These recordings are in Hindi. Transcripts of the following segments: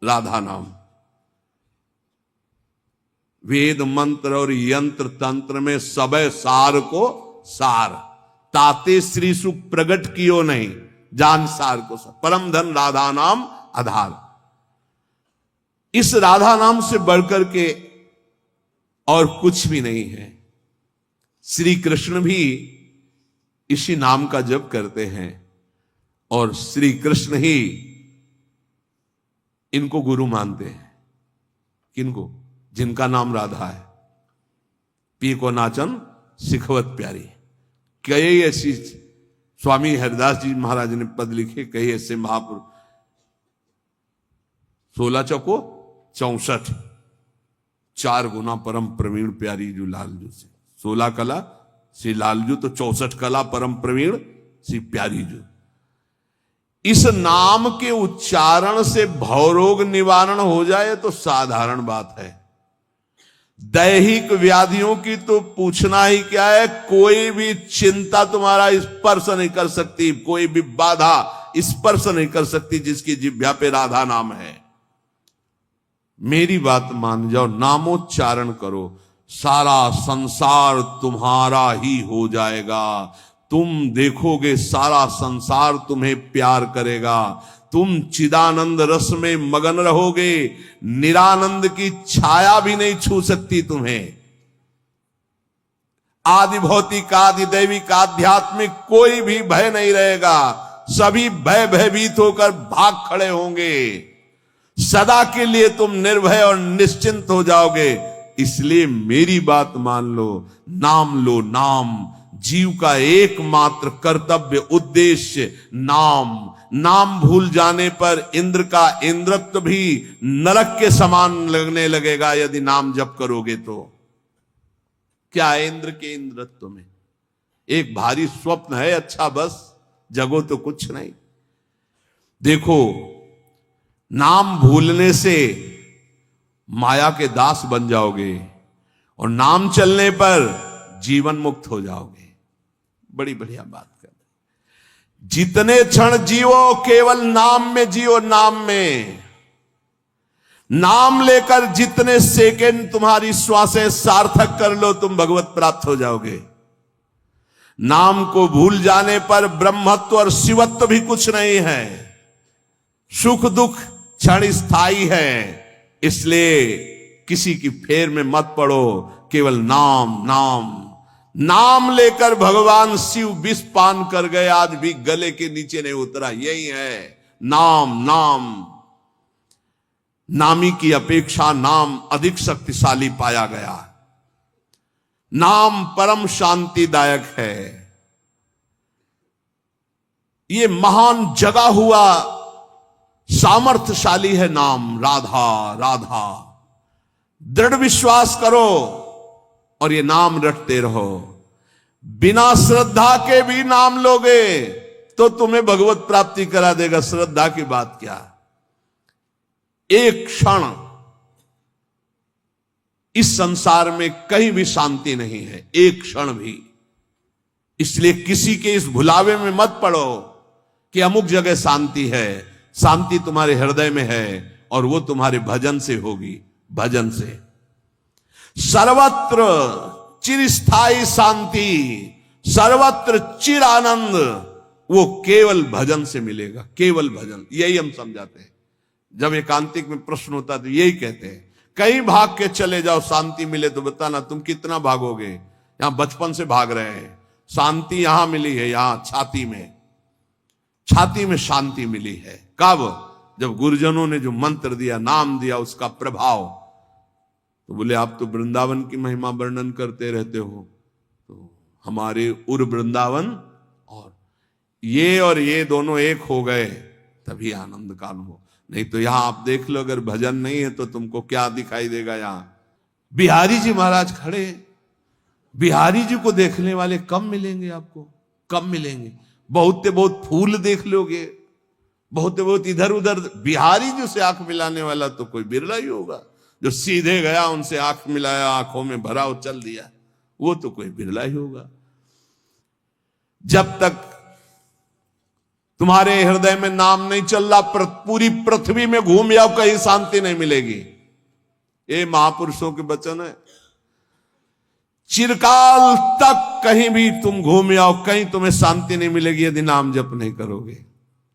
राधा नाम। वेद मंत्र और यंत्र तंत्र में सबे सार को सार, ताते श्री सुख प्रगट कियो नहीं, जान सार को सार। परम धन राधा नाम आधार। इस राधा नाम से बढ़कर के और कुछ भी नहीं है। श्री कृष्ण भी इसी नाम का जप करते हैं और श्री कृष्ण ही इनको गुरु मानते हैं। किनको? जिनका नाम राधा है। पी को नाचन सिखवत प्यारी। कई ऐसी स्वामी हरिदास जी महाराज ने पद लिखे, कई ऐसे महापुरुष। 16 चौको 64, 4 गुना परम प्रवीण प्यारी जो लालजू से। 16 कला श्री लालजू, तो 64 कला परम प्रवीण श्री प्यारी जू। इस नाम के उच्चारण से भवरोग निवारण हो जाए तो साधारण बात है। दैहिक व्याधियों की तो पूछना ही क्या है। कोई भी चिंता तुम्हारा स्पर्श नहीं कर सकती, कोई भी बाधा स्पर्श नहीं कर सकती जिसकी जिह्वा पे राधा नाम है। मेरी बात मान जाओ, नामोच्चारण करो, सारा संसार तुम्हारा ही हो जाएगा। तुम देखोगे सारा संसार तुम्हें प्यार करेगा। तुम चिदानंद रस में मगन रहोगे, निरानंद की छाया भी नहीं छू सकती तुम्हें। आदि भौतिक, आदि दैविक, आध्यात्मिक कोई भी भय नहीं रहेगा। सभी भयभीत होकर भाग खड़े होंगे। सदा के लिए तुम निर्भय और निश्चिंत हो जाओगे। इसलिए मेरी बात मान लो, नाम लो। नाम जीव का एकमात्र कर्तव्य उद्देश्य नाम। नाम भूल जाने पर इंद्र का इंद्रत्व भी नरक के समान लगने लगेगा यदि नाम जप करोगे तो। क्या है इंद्र के इंद्रत्व में? एक भारी स्वप्न है, अच्छा बस, जगो तो कुछ नहीं। देखो, नाम भूलने से माया के दास बन जाओगे और नाम चलने पर जीवन मुक्त हो जाओगे। बड़ी बढ़िया बात कर। जितने क्षण जियो केवल नाम में जियो, नाम में। नाम लेकर जितने सेकंड तुम्हारी श्वासें सार्थक कर लो, तुम भगवत प्राप्त हो जाओगे। नाम को भूल जाने पर ब्रह्मत्व और शिवत्व भी कुछ नहीं है। सुख दुख क्षण स्थायी है। इसलिए किसी की फेर में मत पड़ो, केवल नाम नाम। नाम लेकर भगवान शिव विष पान कर गए, आज भी गले के नीचे नहीं उतरा। यही है नाम। नाम नामी की अपेक्षा नाम अधिक शक्तिशाली पाया गया। नाम परम शांतिदायक है। ये महान जगा हुआ सामर्थ्यशाली है नाम। राधा राधा दृढ़ विश्वास करो और ये नाम रटते रहो। बिना श्रद्धा के भी नाम लोगे तो तुम्हें भगवत प्राप्ति करा देगा। श्रद्धा की बात क्या? एक क्षण इस संसार में कहीं भी शांति नहीं है, एक क्षण भी। इसलिए किसी के इस भुलावे में मत पड़ो कि अमुक जगह शांति है। शांति तुम्हारे हृदय में है और वो तुम्हारे भजन से होगी। भजन से सर्वत्र चिरस्थायी शांति, सर्वत्र चिर आनंद, वो केवल भजन से मिलेगा। केवल भजन, यही हम समझाते हैं। जब एकांतिक में प्रश्न होता है तो यही कहते हैं, कहीं भाग के चले जाओ शांति मिले तो बताना। तुम कितना भागोगे? यहां बचपन से भाग रहे हैं। शांति यहां मिली है, यहां छाती में। छाती में शांति मिली है। कब? जब गुरुजनों ने जो मंत्र दिया, नाम दिया, उसका प्रभाव। तो बोले आप तो वृंदावन की महिमा वर्णन करते रहते हो, तो हमारे उर वृंदावन और ये दोनों एक हो गए तभी आनंद का अनुभव। नहीं तो यहां आप देख लो, अगर भजन नहीं है तो तुमको क्या दिखाई देगा? यहां बिहारी जी महाराज खड़े। बिहारी जी को देखने वाले कम मिलेंगे आपको, कम मिलेंगे। बहुत से बहुत फूल देख लोगे, बहुत से बहुत इधर उधर। बिहारी जी से आंख मिलाने वाला तो कोई बिरला ही होगा। जो सीधे गया, उनसे आंख मिलाया, आंखों में भरा और चल दिया, वो तो कोई बिरला ही होगा। जब तक तुम्हारे हृदय में नाम नहीं चल रहा, पूरी पृथ्वी में घूम जाओ, कहीं शांति नहीं मिलेगी। ये महापुरुषों के वचन है। चिरकाल तक कहीं भी तुम घूम आओ, कहीं तुम्हें शांति नहीं मिलेगी यदि नाम जप नहीं करोगे।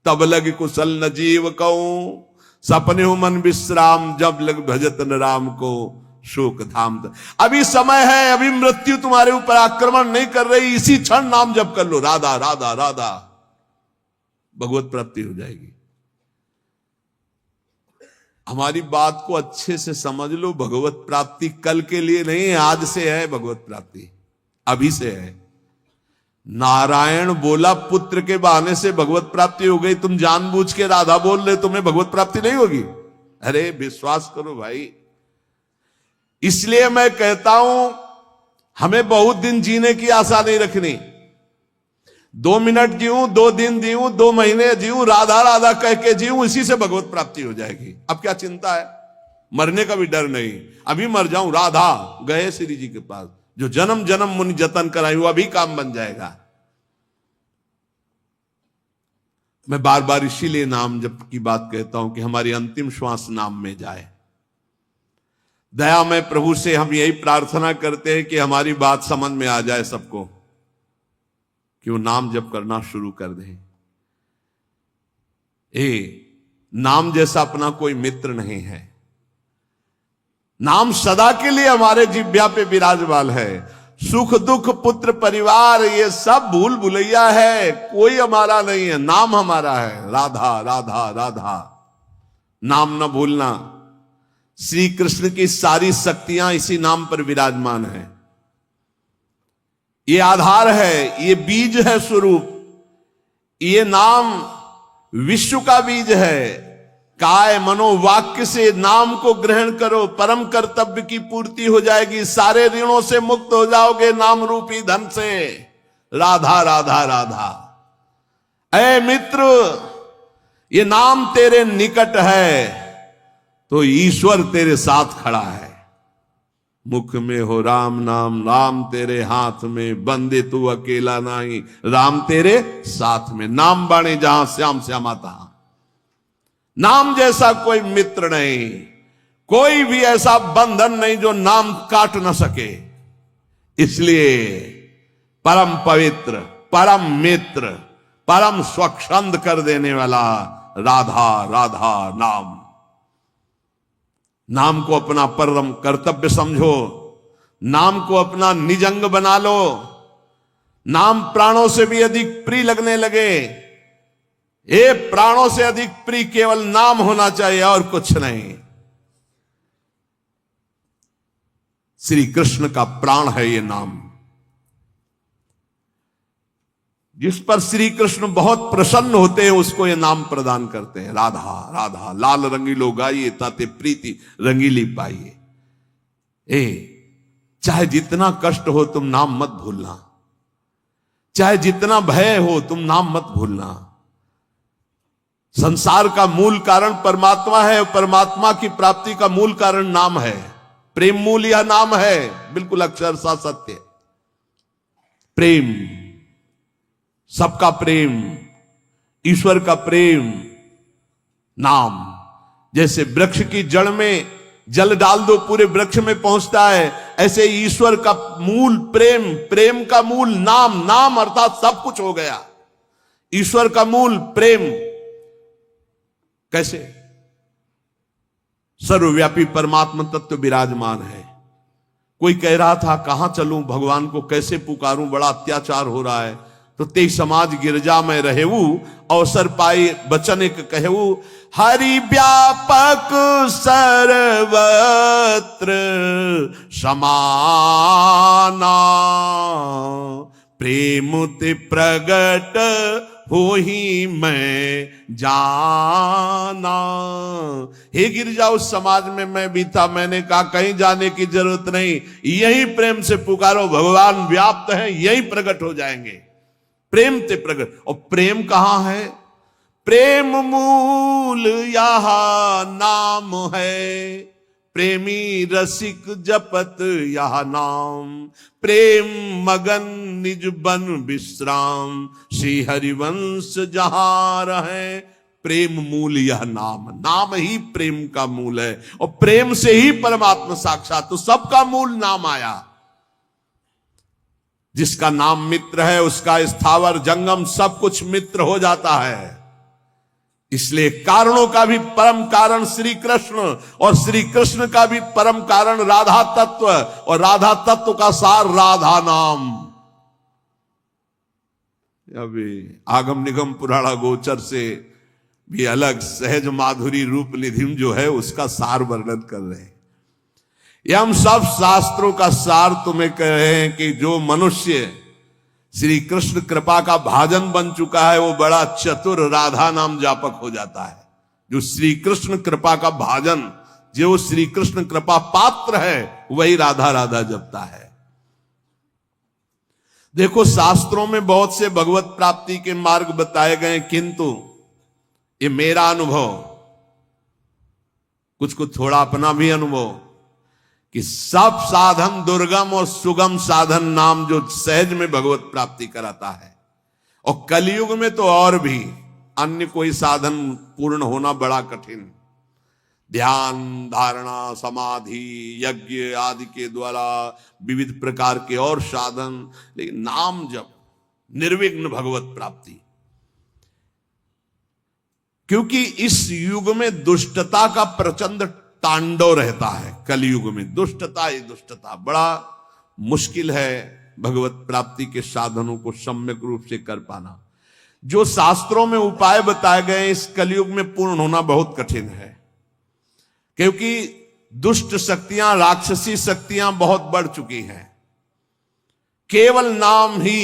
तब लग कुशल न जीव कहूं, सपने हो मन विश्राम, जब लग भजत न राम को शोक धाम। अभी समय है, अभी मृत्यु तुम्हारे ऊपर आक्रमण नहीं कर रही, इसी क्षण नाम जप कर लो, राधा राधा राधा, भगवत प्राप्ति हो जाएगी। हमारी बात को अच्छे से समझ लो, भगवत प्राप्ति कल के लिए नहीं है, आज से है भगवत प्राप्ति, अभी से है। नारायण बोला पुत्र के बहाने से भगवत प्राप्ति हो गई, तुम जानबूझ के राधा बोल रहे, तुम्हें भगवत प्राप्ति नहीं होगी? अरे विश्वास करो भाई। इसलिए मैं कहता हूं, हमें बहुत दिन जीने की आशा नहीं रखनी। 2 मिनट जीऊं, 2 दिन जीऊं, 2 महीने जीऊं, राधा राधा कह के जीऊं, इसी से भगवत प्राप्ति हो जाएगी। अब क्या चिंता है? मरने का भी डर नहीं। अभी मर जाऊं, राधा गए श्री जी के पास, जो जन्म जन्म मुनि जतन कराई हुआ भी काम बन जाएगा। मैं बार बार इसीलिए नाम जप की बात कहता हूं कि हमारी अंतिम श्वास नाम में जाए। दया में प्रभु से हम यही प्रार्थना करते हैं कि हमारी बात समझ में आ जाए सबको, कि वो नाम जप करना शुरू कर दें। नाम जैसा अपना कोई मित्र नहीं है। नाम सदा के लिए हमारे जिह्वा पे विराजमान है। सुख दुख पुत्र परिवार ये सब भूल भुलैया है, कोई हमारा नहीं है, नाम हमारा है। राधा राधा राधा, नाम न भूलना। श्री कृष्ण की सारी शक्तियां इसी नाम पर विराजमान है। ये आधार है, ये बीज है स्वरूप। ये नाम विश्व का बीज है। काय मनोवाक्य से नाम को ग्रहण करो, परम कर्तव्य की पूर्ति हो जाएगी, सारे ऋणों से मुक्त हो जाओगे नाम रूपी धन से। राधा राधा राधा। ऐ मित्र, ये नाम तेरे निकट है तो ईश्वर तेरे साथ खड़ा है। मुख में हो राम नाम, राम तेरे हाथ में, बंदे तू अकेला नहीं, राम तेरे साथ में। नाम बाणे जहां श्याम श्यामा तहां। नाम जैसा कोई मित्र नहीं, कोई भी ऐसा बंधन नहीं जो नाम काट न सके। इसलिए परम पवित्र, परम मित्र, परम स्वच्छंद कर देने वाला राधा राधा नाम। नाम को अपना परम कर्तव्य समझो, नाम को अपना निज अंग बना लो। नाम प्राणों से भी अधिक प्रिय लगने लगे। ये प्राणों से अधिक प्रिय केवल नाम होना चाहिए और कुछ नहीं। श्री कृष्ण का प्राण है ये नाम, जिस पर श्री कृष्ण बहुत प्रसन्न होते हैं उसको ये नाम प्रदान करते हैं। राधा राधा लाल रंगीलो गाइए, ताते प्रीति रंगीली पाइए। चाहे जितना कष्ट हो तुम नाम मत भूलना, चाहे जितना भय हो तुम नाम मत भूलना। संसार का मूल कारण परमात्मा है, परमात्मा की प्राप्ति का मूल कारण नाम है। प्रेम मूल यह नाम है, बिल्कुल अक्षरशः सत्य। प्रेम, सबका प्रेम, ईश्वर का प्रेम, नाम। जैसे वृक्ष की जड़ में जल डाल दो पूरे वृक्ष में पहुंचता है, ऐसे ईश्वर का मूल प्रेम, प्रेम का मूल नाम। नाम अर्थात सब कुछ हो गया। ईश्वर का मूल प्रेम। कैसे? सर्वव्यापी परमात्मा तत्व विराजमान है। कोई कह रहा था कहां चलूं, भगवान को कैसे पुकारूं, बड़ा अत्याचार हो रहा है। तो ते समाज गिरजा में रहेऊ, अवसर पाई बचन एक कहू। हरि व्यापक सर्वत्र समाना, प्रेम ते प्रगट हो ही मैं जाना। हे गिरजा, उस समाज में मैं भी था, मैंने कहा कहीं जाने की जरूरत नहीं, यही प्रेम से पुकारो, भगवान व्याप्त है, यही प्रकट हो जाएंगे। प्रेम ते प्रगट। और प्रेम कहां है? प्रेम मूल यह नाम है, प्रेमी रसिक जपत यह नाम। प्रेम मगन निज बन विश्राम, श्री हरिवंश जहां रहे। प्रेम मूल यह नाम, नाम ही प्रेम का मूल है, और प्रेम से ही परमात्मा साक्षात। तो सबका मूल नाम आया। जिसका नाम मित्र है उसका स्थावर जंगम सब कुछ मित्र हो जाता है। इसलिए कारणों का भी परम कारण श्री कृष्ण, और श्री कृष्ण का भी परम कारण राधा तत्व, और राधा तत्व का सार राधा नाम। अभी आगम निगम पुराणा गोचर से भी अलग सहज माधुरी रूप निधिम जो है उसका सार वर्णन कर रहे हैं। ये हम सब शास्त्रों का सार तुम्हें कह रहे हैं कि जो मनुष्य श्री कृष्ण कृपा का भाजन बन चुका है वो बड़ा चतुर राधा नाम जापक हो जाता है। जो श्री कृष्ण कृपा का भाजन, जो श्री कृष्ण कृपा पात्र है, वही राधा राधा जपता है। देखो शास्त्रों में बहुत से भगवत प्राप्ति के मार्ग बताए गए, किंतु ये मेरा अनुभव, कुछ थोड़ा अपना भी अनुभव, कि सब साधन दुर्गम और सुगम साधन नाम जो सहज में भगवत प्राप्ति कराता है। और कलयुग में तो और भी अन्य कोई साधन पूर्ण होना बड़ा कठिन। ध्यान, धारणा, समाधि, यज्ञ आदि के द्वारा विविध प्रकार के और साधन, लेकिन नाम जप, निर्विघ्न भगवत प्राप्ति। क्योंकि इस युग में दुष्टता का प्रचंड तांडव रहता है। कलयुग में दुष्टता ही दुष्टता, बड़ा मुश्किल है भगवत प्राप्ति के साधनों को सम्यक रूप से कर पाना। जो शास्त्रों में उपाय बताए गए इस कलयुग में पूर्ण होना बहुत कठिन है, क्योंकि दुष्ट शक्तियां, राक्षसी शक्तियां बहुत बढ़ चुकी हैं। केवल नाम ही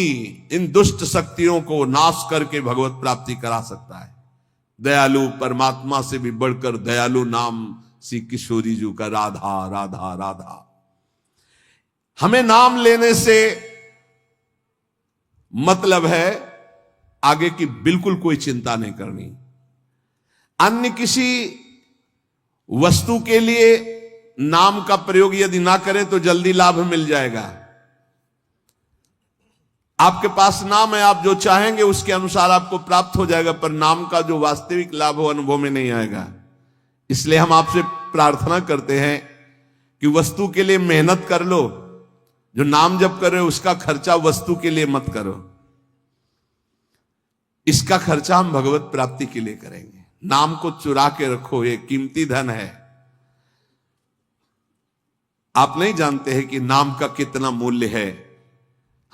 इन दुष्ट शक्तियों को नाश करके भगवत प्राप्ति करा सकता है। दयालु परमात्मा से भी बढ़कर दयालु नाम श्री किशोरी जी का राधा राधा राधा। हमें नाम लेने से मतलब है आगे की बिल्कुल कोई चिंता नहीं करनी। अन्य किसी वस्तु के लिए नाम का प्रयोग यदि ना करें तो जल्दी लाभ मिल जाएगा। आपके पास नाम है, आप जो चाहेंगे उसके अनुसार आपको प्राप्त हो जाएगा, पर नाम का जो वास्तविक लाभ हो अनुभव में नहीं आएगा। इसलिए हम आपसे प्रार्थना करते हैं कि वस्तु के लिए मेहनत कर लो, जो नाम जप कर रहे हो उसका खर्चा वस्तु के लिए मत करो, इसका खर्चा हम भगवत प्राप्ति के लिए करेंगे। नाम को चुरा के रखो, ये कीमती धन है। आप नहीं जानते हैं कि नाम का कितना मूल्य है।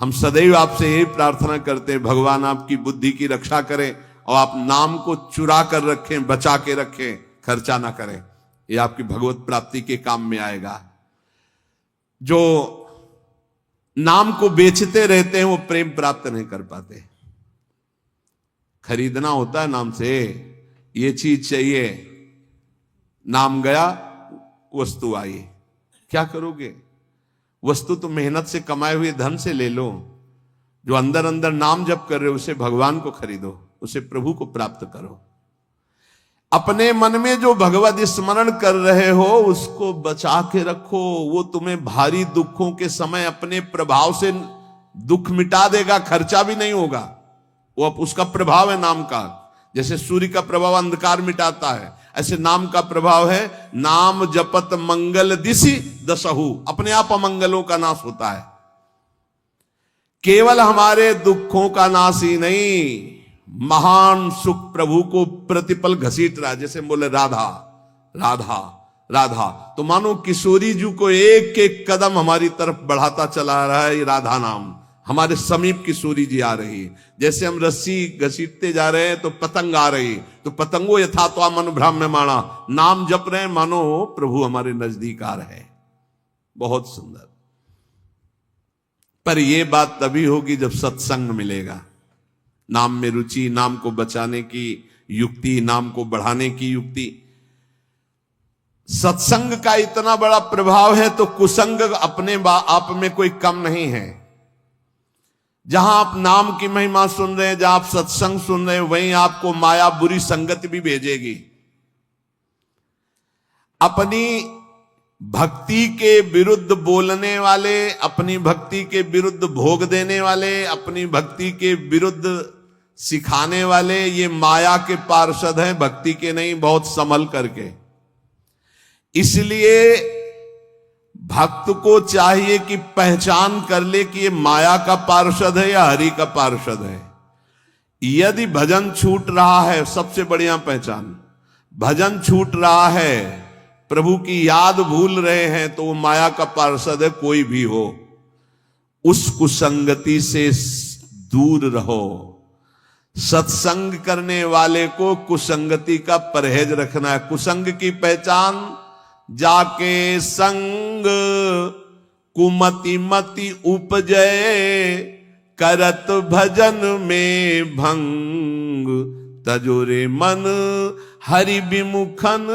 हम सदैव आपसे यही प्रार्थना करते हैं, भगवान आपकी बुद्धि की रक्षा करें और आप नाम को चुरा कर रखें, बचा के रखें, खर्चा ना करें। ये आपकी भगवत प्राप्ति के काम में आएगा। जो नाम को बेचते रहते हैं वो प्रेम प्राप्त नहीं कर पाते। खरीदना होता है नाम से, ये चीज चाहिए, नाम गया वस्तु आई, क्या करोगे? वस्तु तो मेहनत से कमाए हुए धन से ले लो। जो अंदर अंदर नाम जप कर रहे हो उसे भगवान को खरीदो, उसे प्रभु को प्राप्त करो। अपने मन में जो भगवत स्मरण कर रहे हो उसको बचा के रखो। वो तुम्हें भारी दुखों के समय अपने प्रभाव से दुख मिटा देगा, खर्चा भी नहीं होगा। वो अब उसका प्रभाव है नाम का। जैसे सूर्य का प्रभाव अंधकार मिटाता है, ऐसे नाम का प्रभाव है। नाम जपत मंगल दिशि दसहु, अपने आप अमंगलों का नाश होता है। केवल हमारे दुखों का नाश ही नहीं, महान सुख प्रभु को प्रतिपल घसीट रहा है। जैसे बोले राधा राधा राधा, तो मानो किशोरी जी को एक एक कदम हमारी तरफ बढ़ाता चला रहा है ये राधा नाम। हमारे समीप किशोरी जी आ रही है। जैसे हम रस्सी घसीटते जा रहे हैं तो पतंग आ रही, तो पतंगो यथा तो मन भ्राम्यमाणा, नाम जप रहे हैं मानो प्रभु हमारे नजदीक आ रहे हैं। बहुत सुंदर। पर यह बात तभी होगी जब सत्संग मिलेगा। नाम में रुचि, नाम को बचाने की युक्ति, नाम को बढ़ाने की युक्ति। सत्संग का इतना बड़ा प्रभाव है तो कुसंग अपने आप में कोई कम नहीं है। जहां आप नाम की महिमा सुन रहे हैं, जहां आप सत्संग सुन रहे हैं, वहीं आपको माया बुरी संगत भी भेजेगी। अपनी भक्ति के विरुद्ध बोलने वाले, अपनी भक्ति के विरुद्ध भोग देने वाले, अपनी भक्ति के विरुद्ध सिखाने वाले, ये माया के पार्षद हैं, भक्ति के नहीं। बहुत संभल करके। इसलिए भक्त को चाहिए कि पहचान कर ले कि ये माया का पार्षद है या हरि का पार्षद है। यदि भजन छूट रहा है, सबसे बढ़िया पहचान, भजन छूट रहा है, प्रभु की याद भूल रहे हैं, तो वो माया का पार्षद है। कोई भी हो, उस कुसंगति से दूर रहो। सत्संग करने वाले को कुसंगति का परहेज रखना है। कुसंग की पहचान, जाके संग कुमति मति उपजय, करत भजन में भंग, तजोरे मन हरि विमुखन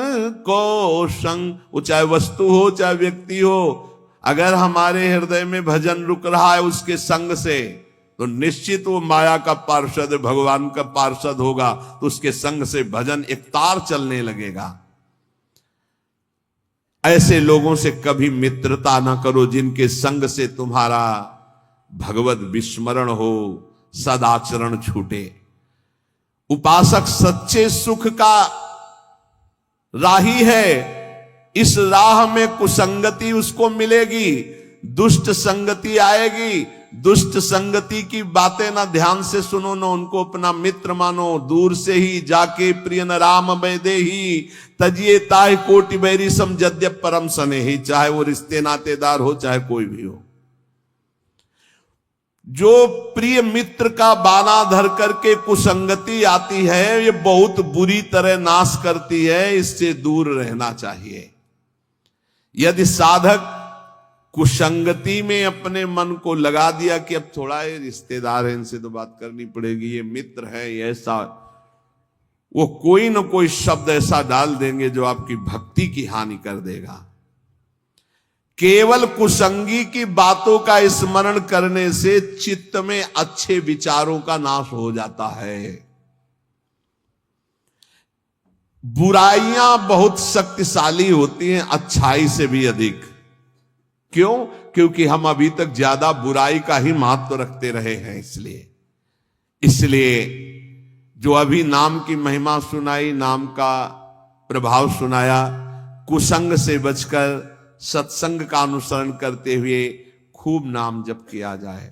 को संग। वो चाहे वस्तु हो चाहे व्यक्ति हो, अगर हमारे हृदय में भजन रुक रहा है उसके संग से, तो निश्चित वो माया का पार्षद, भगवान का पार्षद होगा। तो उसके संग से भजन एक तार चलने लगेगा। ऐसे लोगों से कभी मित्रता ना करो जिनके संग से तुम्हारा भगवत विस्मरण हो, सदाचरण छूटे। उपासक सच्चे सुख का राही है। इस राह में कुसंगति उसको मिलेगी, दुष्ट संगति आएगी। दुष्ट संगति की बातें ना ध्यान से सुनो, ना उनको अपना मित्र मानो। दूर से ही जाके प्रिय न राम वैदे ही, तजिए ताहि कोटि बैरी सम जद्यप परम सने ही। चाहे वो रिश्ते नातेदार हो चाहे कोई भी हो, जो प्रिय मित्र का बाना धर करके कुसंगति आती है, ये बहुत बुरी तरह नाश करती है। इससे दूर रहना चाहिए। यदि साधक कुसंगति में अपने मन को लगा दिया कि अब थोड़ा ये रिश्तेदार है, इनसे तो बात करनी पड़ेगी, ये मित्र है, ये ऐसा, वो कोई न कोई शब्द ऐसा डाल देंगे जो आपकी भक्ति की हानि कर देगा। केवल कुसंगी की बातों का स्मरण करने से चित्त में अच्छे विचारों का नाश हो जाता है। बुराइयां बहुत शक्तिशाली होती हैं अच्छाई से भी अधिक। क्यों? क्योंकि हम अभी तक ज्यादा बुराई का ही महत्व रखते रहे हैं। इसलिए जो अभी नाम की महिमा सुनाई, नाम का प्रभाव सुनाया, कुसंग से बचकर सत्संग का अनुसरण करते हुए खूब नाम जप किया जाए।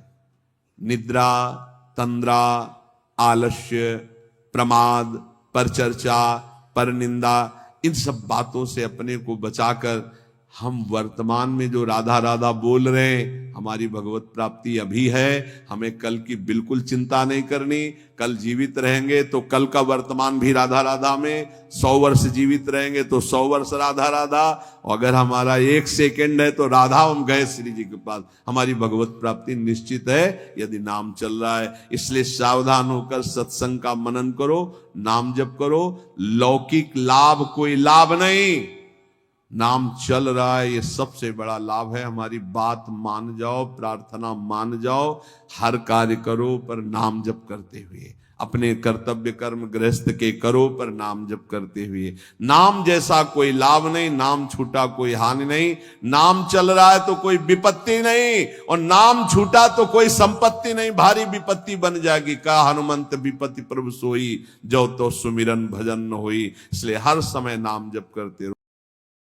निद्रा, तंद्रा, आलस्य, प्रमाद, परचर्चा, परनिंदा, इन सब बातों से अपने को बचाकर हम वर्तमान में जो राधा राधा बोल रहे हैं, हमारी भगवत प्राप्ति अभी है। हमें कल की बिल्कुल चिंता नहीं करनी। कल जीवित रहेंगे तो कल का वर्तमान भी राधा राधा में, 100 वर्ष जीवित रहेंगे तो 100 वर्ष राधा राधा, और अगर हमारा 1 सेकंड है तो राधा हम गए श्री जी के पास। हमारी भगवत प्राप्ति निश्चित है यदि नाम चल रहा है। इसलिए सावधान होकर सत्संग का मनन करो, नाम जप करो। लौकिक लाभ कोई लाभ नहीं, नाम चल रहा है ये सबसे बड़ा लाभ है। हमारी बात मान जाओ, प्रार्थना मान जाओ, हर कार्य करो पर नाम जप करते हुए। अपने कर्तव्य कर्म गृहस्थ के करो पर नाम जप करते हुए। नाम जैसा कोई लाभ नहीं, नाम छूटा कोई हानि नहीं। नाम चल रहा है तो कोई विपत्ति नहीं, और नाम छूटा तो कोई संपत्ति नहीं, भारी विपत्ति बन जाएगी। का हनुमंत विपत्ति प्रभु सोई, जो तो सुमिरन भजन न होई। इसलिए हर समय नाम जप करते रहो।